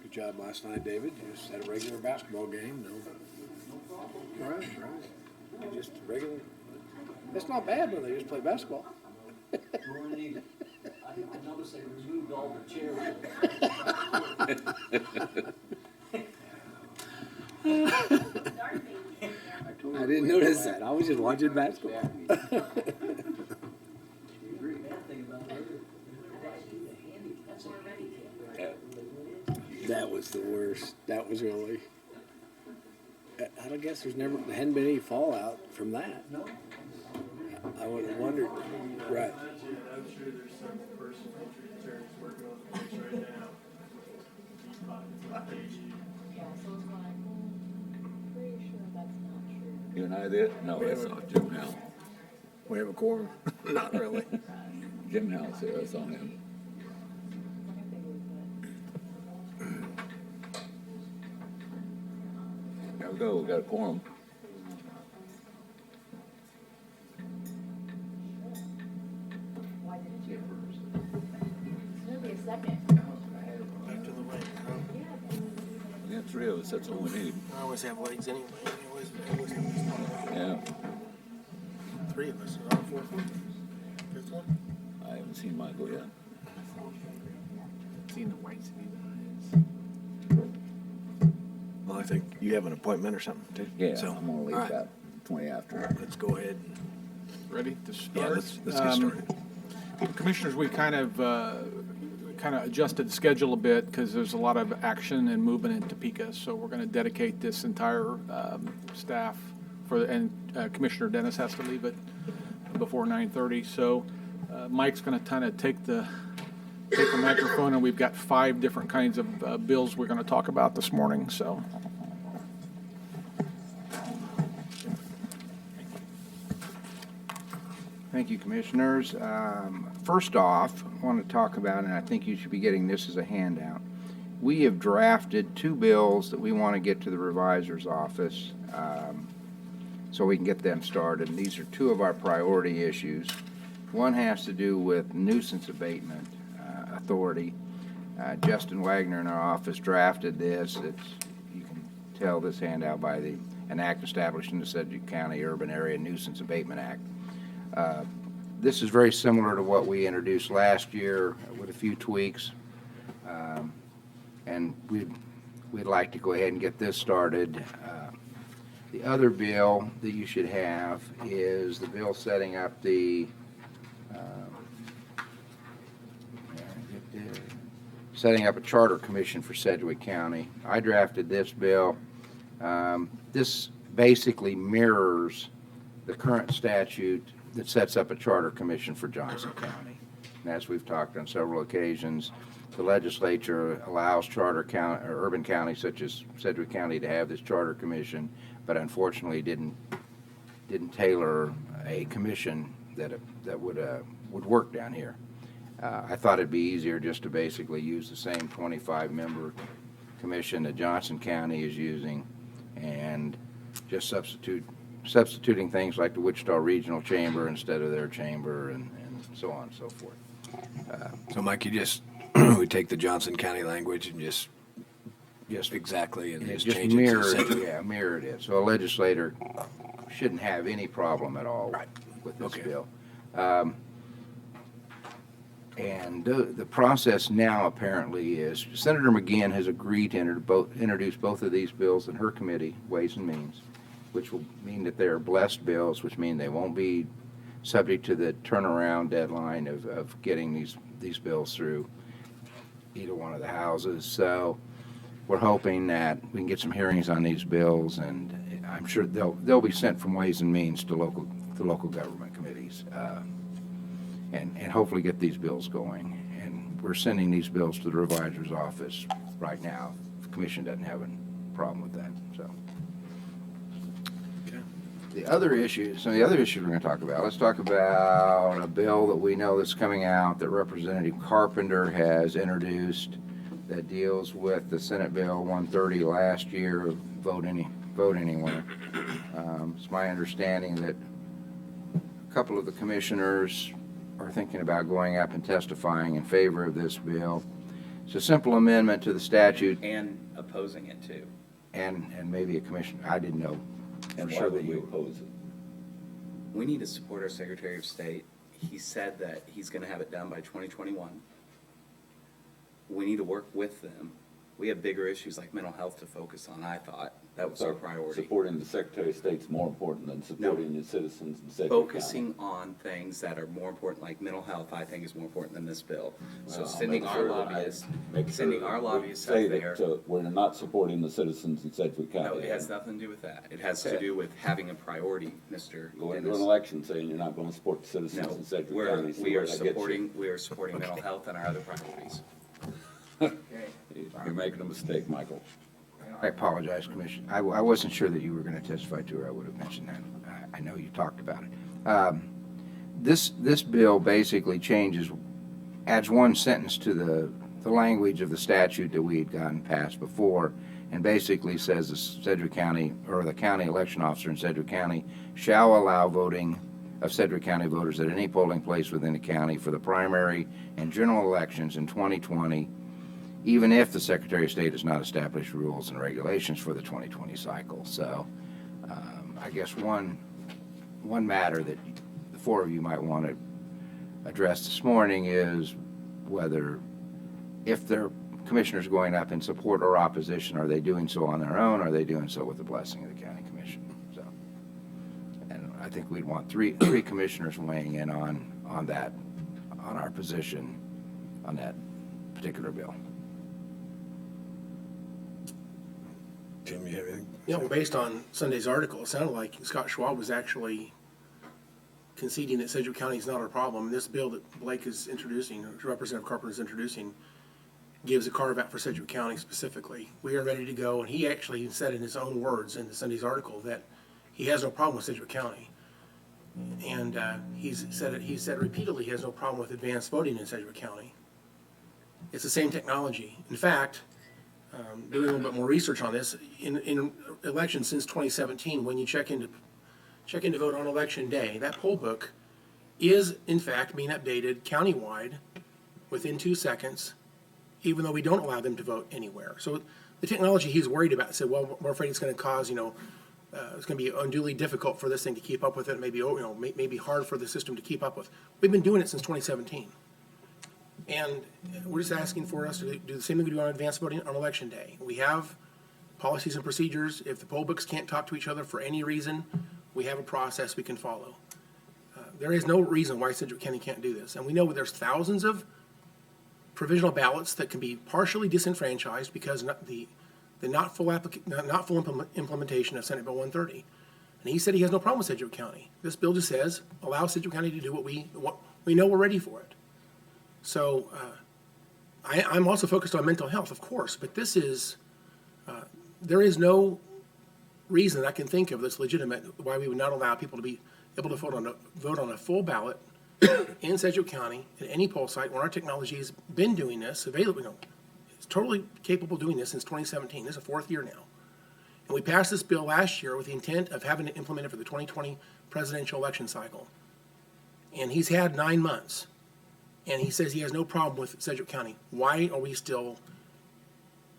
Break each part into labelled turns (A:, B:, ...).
A: Good job last night, David. You just had a regular basketball game. No problem. Right. Just regular. It's not bad when they just play basketball.
B: I noticed they removed all the chairs.
A: I didn't notice that. I was just watching basketball. That was the worst. That was really. I don't guess there hadn't been any fallout from that.
B: No.
A: I would have wondered. Right.
C: I'm sure there's some person from attorneys working on the case right now.
D: Yeah, so it's like, pretty sure that's not true.
E: You and I did? No, that's not Jim Howe.
A: We have a quorum? Not really.
E: Jim Howe's here, that's on him. There we go, we got a quorum.
D: Why didn't you? It's gonna be a second.
C: Back to the way.
E: We got three of us, that's all we need.
C: I always have legs anyway. I always have this one.
E: Yeah,
C: Three of us. Is that a fourth one? Fifth one?
E: I haven't seen Michael yet.
C: Seen the whites of his eyes.
A: Well, I think you have an appointment or something too.
E: Yeah,
A: So,
E: I'm gonna leave
A: all right.
E: about 20 after.
A: Let's go ahead.
F: Ready to start?
A: Yeah, let's get started.
F: Commissioners, we kind of adjusted the schedule a bit because there's a lot of action and movement in Topeka. So we're going to dedicate this entire staff and Commissioner Dennis has to leave it before 9:30. So Mike's going to kind of take the microphone, and we've got 5 different kinds of bills we're going to talk about this morning. So.
G: Thank you, Commissioners. First off, I want to talk about, and I think you should be getting this as a handout. We have drafted 2 bills that we want to get to the revisor's office so we can get them started. And these are 2 of our priority issues. One has to do with nuisance abatement authority. Justin Wagner in our office drafted this. You can tell this handout by an act establishing the Sedgwick County Urban Area Nuisance Abatement Act. This is very similar to what we introduced last year with a few tweaks. And we'd like to go ahead and get this started. The other bill that you should have is the bill setting up setting up a charter commission for Sedgwick County. I drafted this bill. This basically mirrors the current statute that sets up a charter commission for Johnson County. And as we've talked on several occasions, the legislature allows charter county or urban counties such as Sedgwick County to have this charter commission, but unfortunately didn't tailor a commission that would work down here. I thought it'd be easier just to basically use the same 25-member commission that Johnson County is using, and just substituting things like the Wichita Regional Chamber instead of their chamber, and so on and so forth.
A: So, Mike, you just we take the Johnson County language and just exactly and just change it to Sedgwick.
G: Mirrored it. So a legislator shouldn't have any problem at all with this bill. And the process now apparently is Senator McGinn has agreed to introduce both of these bills in her committee, Ways and Means, which will mean that they are blessed bills, which mean they won't be subject to the turnaround deadline of getting these bills through either one of the houses. So we're hoping that we can get some hearings on these bills, and I'm sure they'll be sent from Ways and Means to local government committees, and hopefully get these bills going. And we're sending these bills to the revisor's office right now. The commission doesn't have a problem with that. So. The other issues we're going to talk about, let's talk about a bill that we know that's coming out that Representative Carpenter has introduced that deals with the Senate Bill 130 last year, vote anywhere. It's my understanding that a couple of the commissioners are thinking about going up and testifying in favor of this bill. It's a simple amendment to the statute
H: And opposing it too.
G: and maybe a commissioner. I didn't know for
E: And why
G: sure
E: would
G: that
E: we
G: you.
E: oppose it?
H: We need to support our Secretary of State. He said that he's gonna have it done by 2021. We need to work with them. We have bigger issues like mental health to focus on, I thought. That was our priority.
E: Supporting the Secretary of State's more important than supporting the citizens in Sedgwick County.
H: Focusing on things that are more important, like mental health, I think is more important than this bill. So
E: Well,
H: sending
E: make
H: our
E: sure that I-
H: lobbyists,
E: make sure
H: sending
E: that
H: our
E: we
H: lobbyists
E: say
H: out
E: that,
H: there.
E: We're not supporting the citizens in Sedgwick County.
H: No, it has nothing to do with that. It has to
E: Okay.
H: do with having a priority, Mr.
E: Go into an
H: Dennis.
E: election saying you're not gonna support the citizens
H: No,
E: in Sedgwick
H: we're,
E: County. See
H: we
E: where
H: are
E: that gets you.
H: supporting mental health and our other priorities.
E: You're making a mistake, Michael.
G: I apologize, Commissioner. I wasn't sure that you were going to testify to her. I would have mentioned that. I know you talked about it. This bill basically adds one sentence to the language of the statute that we had gotten passed before, and basically says the Sedgwick County, or the county election officer in Sedgwick County, shall allow voting of Sedgwick County voters at any polling place within the county for the primary and general elections in 2020, even if the Secretary of State has not established rules and regulations for the 2020 cycle. So I guess one matter that the four of you might want to address this morning is whether, if their commissioners going up in support or opposition, are they doing so on their own, or are they doing so with the blessing of the county commission? So, and I think we'd want three commissioners weighing in on that, on our position on that particular bill.
A: Jim, you have anything?
I: You know, based on Sunday's article, it sounded like Scott Schwab was actually conceding that Sedgwick County is not our problem. This bill that Blake is introducing, or Representative Carpenter is introducing, gives a carve-out for Sedgwick County specifically. We are ready to go, and he actually said in his own words in Sunday's article that he has no problem with Sedgwick County. And he said repeatedly he has no problem with advanced voting in Sedgwick County. It's the same technology. In fact, doing a little bit more research on this, in elections since 2017, when you check in to vote on election day, that poll book is in fact being updated countywide within 2 seconds, even though we don't allow them to vote anywhere. So the technology he's worried about said, well, we're afraid it's going to cause, it's going to be unduly difficult for this thing to keep up with it. Maybe, maybe hard for the system to keep up with. We've been doing it since 2017. And we're just asking for us to do the same thing we do on advanced voting on election day. We have policies and procedures. If the poll books can't talk to each other for any reason, we have a process we can follow. There is no reason why Sedgwick County can't do this. And we know there's thousands of provisional ballots that can be partially disenfranchised because the not full implementation of Senate Bill 130. And he said he has no problem with Sedgwick County. This bill just says, allow Sedgwick County to do what we know we're ready for it. So I'm also focused on mental health, of course, but this is, there is no reason I can think of that's legitimate why we would not allow people to be able to vote on a full ballot in Sedgwick County at any poll site when our technology has been doing this, available, it's totally capable of doing this since 2017. This is the 4th year now. And we passed this bill last year with the intent of having it implemented for the 2020 presidential election cycle. And he's had 9 months. And he says he has no problem with Sedgwick County. Why are we still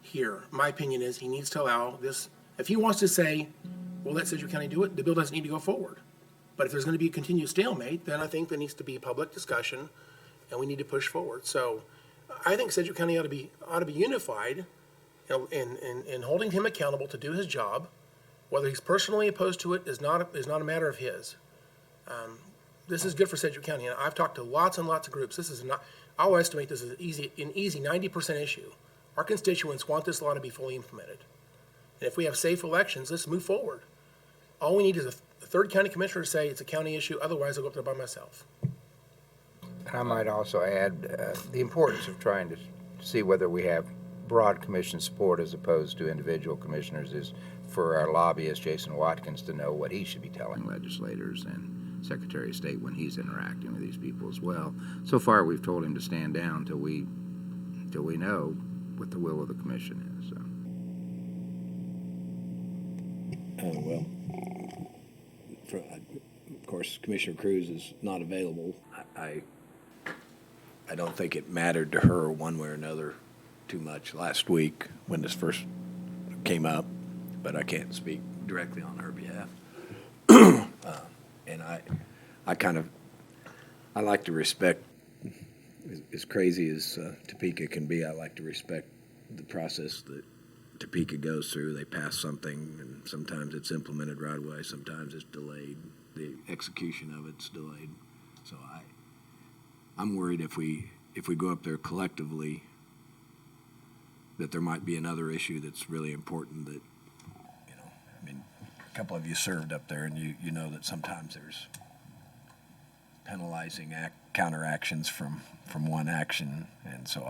I: here? My opinion is he needs to allow this. If he wants to say, well, let Sedgwick County do it, the bill doesn't need to go forward. But if there's going to be a continued stalemate, then I think there needs to be public discussion, and we need to push forward. So I think Sedgwick County ought to be unified in holding him accountable to do his job. Whether he's personally opposed to it is not a matter of his. This is good for Sedgwick County, and I've talked to lots and lots of groups. This is not. I'll estimate this is an easy 90% issue. Our constituents want this law to be fully implemented, and if we have safe elections, let's move forward. All we need is a third county commissioner to say it's a county issue. Otherwise, I'll go up there by myself.
G: And I might also add the importance of trying to see whether we have broad commission support as opposed to individual commissioners is for our lobbyist, Jason Watkins, to know what he should be telling legislators and Secretary of State when he's interacting with these people as well. So far, we've told him to stand down till we know what the will of the commission is. So.
A: Of course, Commissioner Cruz is not available. I don't think it mattered to her one way or another too much last week when this first came up, but I can't speak directly on her behalf. And I like to respect, as crazy as Topeka can be, I like to respect the process that Topeka goes through. They pass something, and sometimes it's implemented right away, sometimes it's delayed. The execution of it's delayed. So I'm worried if we go up there collectively, that there might be another issue that's really important that, I mean, a couple of you served up there, and you know that sometimes there's penalizing counteractions from one action, and so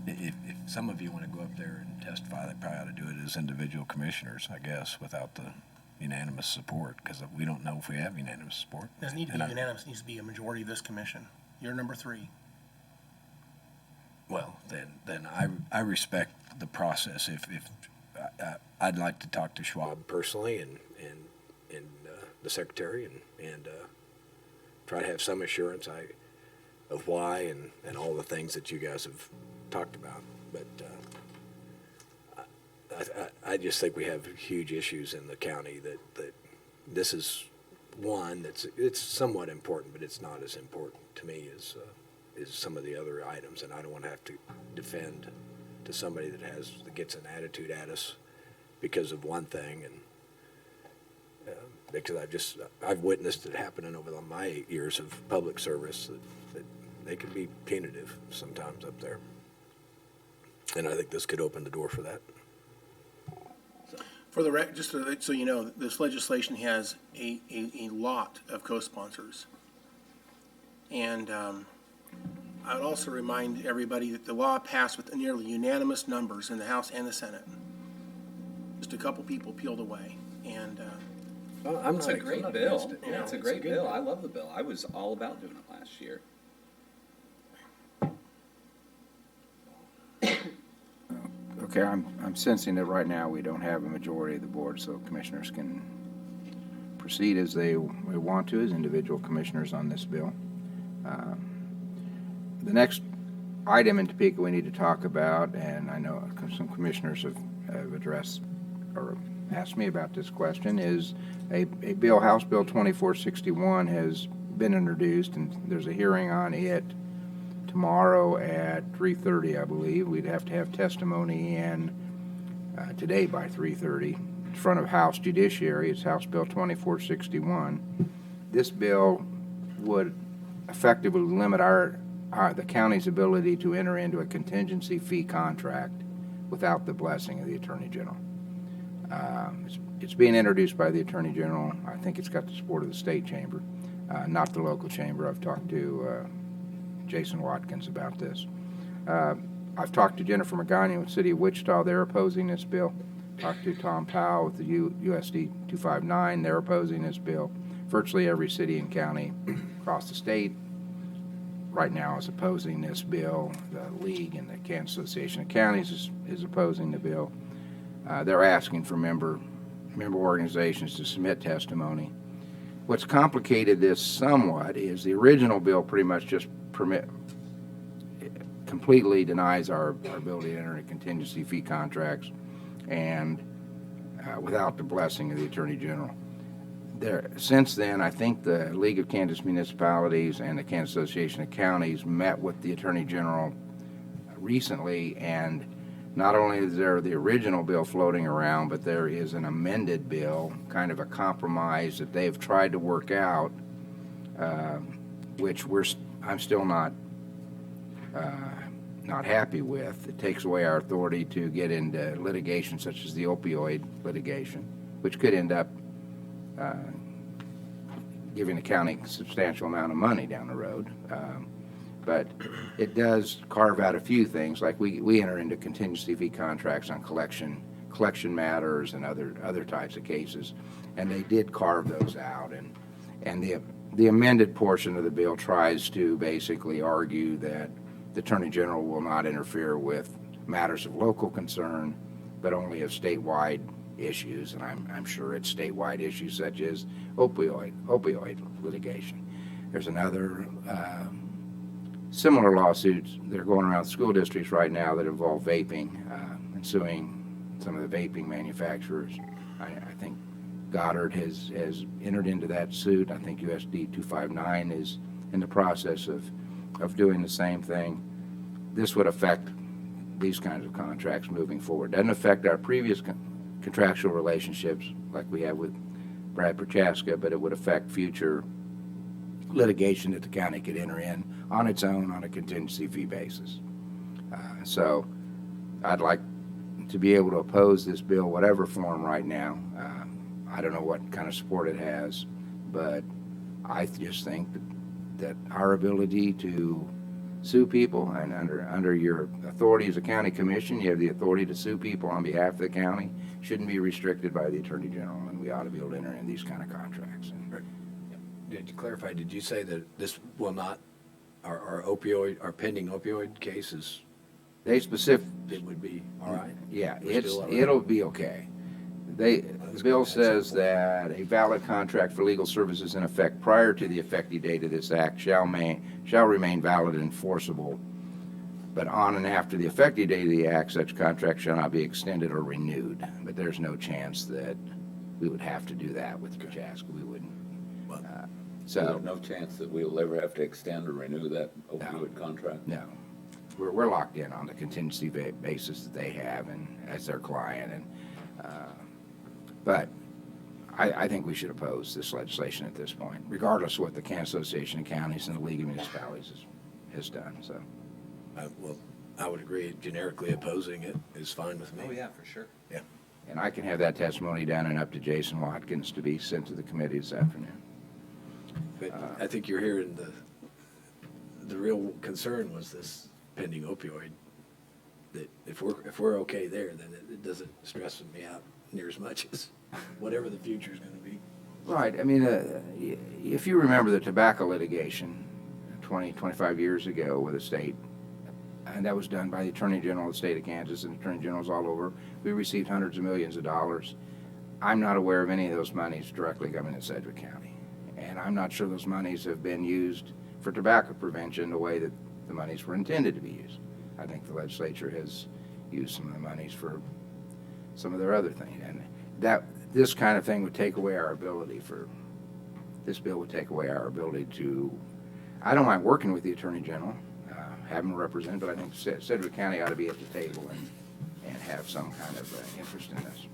A: if some of you want to go up there and testify, they probably ought to do it as individual commissioners, I guess, without the unanimous support, because we don't know if we have unanimous support.
I: It doesn't need to be unanimous, it needs to be a majority of this commission. You're number 3.
A: Well, then I respect the process. If I'd like to talk to Schwab personally and the secretary and try to have some assurance of why and all the things that you guys have talked about. But I just think we have huge issues in the county that this is one it's somewhat important, but it's not as important to me as some of the other items, and I don't want to have to defend to somebody that gets an attitude at us because of one thing, and because I've witnessed it happening over my 8 years of public service that they can be punitive sometimes up there, and I think this could open the door for that.
I: For the just so you know, this legislation has a lot of co-sponsors. And I would also remind everybody that the law passed with nearly unanimous numbers in the House and the Senate. Just a couple people peeled away. And
H: It's a great bill. Yeah, it's a great bill. I love the bill. I was all about doing it last year.
G: Okay, I'm sensing that right now we don't have a majority of the board, so commissioners can proceed as they want to as individual commissioners on this bill. The next item in Topeka we need to talk about, and I know some commissioners have addressed or asked me about this question, is a bill, House Bill 2461, has been introduced, and there's a hearing on it tomorrow at 3:30, I believe. We'd have to have testimony in today by 3:30 in front of House Judiciary. It's House Bill 2461. This bill would effectively limit the county's ability to enter into a contingency fee contract without the blessing of the Attorney General. It's being introduced by the Attorney General. I think it's got the support of the state chamber, not the local chamber. I've talked to Jason Watkins about this. I've talked to Jennifer McGonigan with the City of Wichita. They're opposing this bill. Talked to Tom Powell with the USD 259. They're opposing this bill. Virtually every city and county across the state right now is opposing this bill. The League and the Kansas Association of Counties is opposing the bill. They're asking for member organizations to submit testimony. What's complicated this somewhat is the original bill pretty much just completely denies our ability to enter into contingency fee contracts and without the blessing of the Attorney General. Since then, I think the League of Kansas Municipalities and the Kansas Association of Counties met with the Attorney General recently, and not only is there the original bill floating around, but there is an amended bill, kind of a compromise that they've tried to work out, which I'm still not happy with. It takes away our authority to get into litigation such as the opioid litigation, which could end up giving the county a substantial amount of money down the road. But it does carve out a few things, like we enter into contingency fee contracts on collection matters and other types of cases, and they did carve those out. And the amended portion of the bill tries to basically argue that the Attorney General will not interfere with matters of local concern, but only of statewide issues, and I'm sure it's statewide issues such as opioid litigation. There's another similar lawsuits that are going around school districts right now that involve vaping and suing some of the vaping manufacturers. I think Goddard has entered into that suit. I think USD 259 is in the process of doing the same thing. This would affect these kinds of contracts moving forward. Doesn't affect our previous contractual relationships like we have with Brad Prochaska, but it would affect future litigation that the county could enter in on its own on a contingency fee basis. So I'd like to be able to oppose this bill, whatever form right now. I don't know what kind of support it has, but I just think that our ability to sue people, and under your authority as a county commission, you have the authority to sue people on behalf of the county, shouldn't be restricted by the Attorney General, and we ought to be able to enter in these kind of contracts.
A: Did you clarify, did you say that this will not, our pending opioid cases,
G: They specific,
A: it would be all right?
G: yeah,
A: We're still all right?
G: it'll be okay. The bill says that a valid contract for legal services in effect prior to the effective date of this act shall remain valid and enforceable. But on and after the effective date of the act, such contract shall not be extended or renewed. But there's no chance that we would have to do that with Prochaska. We wouldn't.
E: There's
G: So,
E: no chance that we'll ever have to extend or renew that opioid contract?
G: no. We're locked in on the contingency basis that they have and as their client. And but I think we should oppose this legislation at this point, regardless of what the Kansas Association of Counties and the League of Municipalities has done. So,
A: Well, I would agree, generically opposing it is fine with me.
H: Oh, yeah, for sure.
G: and I can have that testimony done and up to Jason Watkins to be sent to the committee this afternoon.
A: But I think you're hearing the real concern was this pending opioid, that if we're okay there, then it doesn't stress me out near as much as whatever the future is going to be.
G: Right. I mean, if you remember the tobacco litigation 25 years ago with the state, and that was done by the Attorney General of the state of Kansas and Attorney Generals all over, we received hundreds of millions of dollars. I'm not aware of any of those monies directly coming to Sedgwick County. And I'm not sure those monies have been used for tobacco prevention the way that the monies were intended to be used. I think the legislature has used some of the monies for some of their other things. And this kind of thing would take away our ability this bill would take away our ability to, I don't mind working with the Attorney General, have him represent, but I think Sedgwick County ought to be at the table and have some kind of interest in this.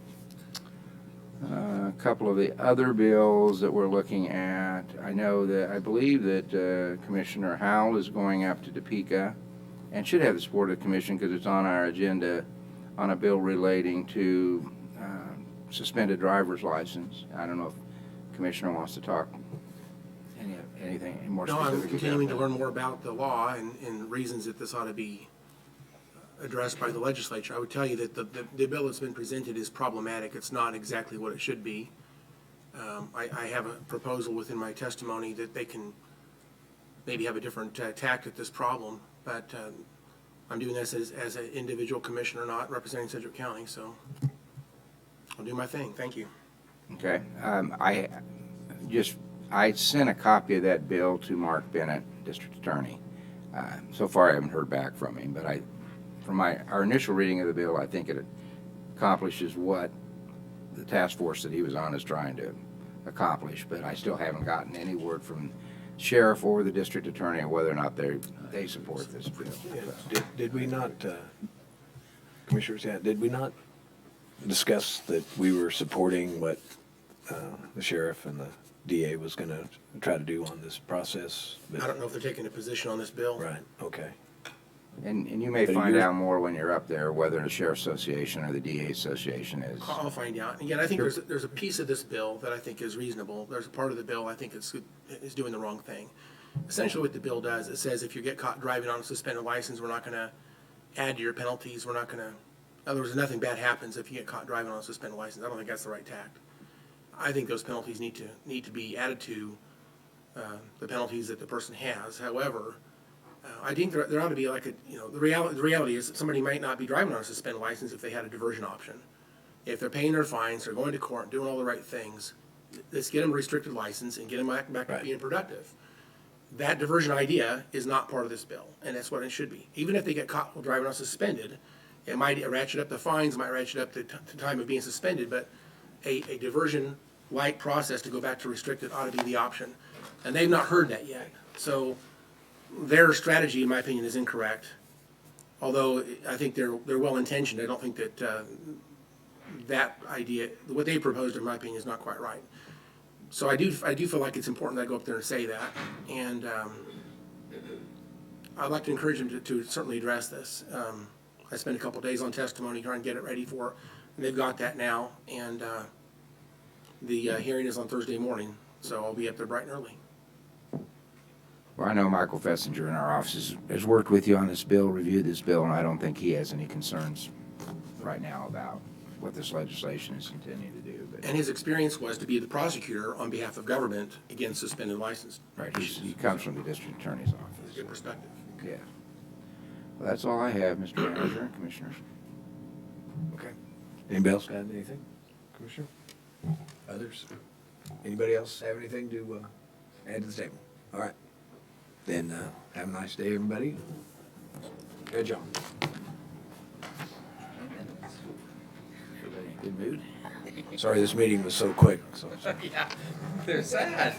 G: A couple of the other bills that we're looking at, I believe that Commissioner Howell is going up to Topeka and should have the support of the commission because it's on our agenda on a bill relating to suspended driver's license. I don't know if Commissioner wants to talk anything more
I: No,
G: specific.
I: I'm
G: about
I: continuing to
G: that.
I: learn more about the law and reasons that this ought to be addressed by the legislature. I would tell you that the bill that's been presented is problematic. It's not exactly what it should be. I have a proposal within my testimony that they can maybe have a different tact at this problem, but I'm doing this as an individual commissioner, not representing Sedgwick County, so I'll do my thing. Thank you.
G: Okay. I sent a copy of that bill to Mark Bennett, District Attorney. So far, I haven't heard back from him, but from our initial reading of the bill, I think it accomplishes what the task force that he was on is trying to accomplish, but I still haven't gotten any word from sheriff or the district attorney on whether or not they support this bill.
A: Did we not, Commissioners, did we not discuss that we were supporting what the sheriff and the DA was going to try to do on this process?
I: I don't know if they're taking a position on this bill.
A: Right, okay.
G: And you may
A: But
G: find
A: you're-
G: out more when you're up there, whether the Sheriff's Association or the DA Association is.
I: I'll find out. Again, I think there's a piece of this bill that I think is reasonable. There's a part of the bill I think is doing the wrong thing. Essentially what the bill does, it says if you get caught driving on a suspended license, we're not going to add to your penalties. We're not going to, in other words, nothing bad happens if you get caught driving on a suspended license. I don't think that's the right tact. I think those penalties need to be added to the penalties that the person has. However, I think there ought to be like the reality is that somebody might not be driving on a suspended license if they had a diversion option. If they're paying their fines, they're going to court, doing all the right things, let's get them a restricted license and get them back
A: Right.
I: to being productive. that diversion idea is not part of this bill, and that's what it should be. Even if they get caught while driving unsuspended, it might ratchet up the fines, might ratchet up the time of being suspended, but a diversion-like process to go back to restricted ought to be the option. And they've not heard that yet. So their strategy, in my opinion, is incorrect. Although I think they're well-intentioned, I don't think that that idea, what they proposed, in my opinion, is not quite right. So I do feel like it's important that I go up there and say that, and I'd like to encourage them to certainly address this. I spent a couple days on testimony trying to get it ready for, and they've got that now, and the hearing is on Thursday morning, so I'll be up there bright and early.
G: Well, I know Michael Fessinger in our office has worked with you on this bill, reviewed this bill, and I don't think he has any concerns right now about what this legislation is intending to do. But
I: And his experience was to be the prosecutor on behalf of government against suspended license.
G: right, he comes from the district attorney's
I: It's
G: office.
I: a good perspective.
G: Yeah. Well, that's all I have, Mr. Manager and Commissioners.
A: Okay. Anybody else got anything, Commissioner? Others? Anybody else have anything to add to the table? All right. Then have a nice day, everybody. Good job.
G: Everybody in a good mood?
A: Sorry this meeting was so quick. So.
H: They're sad.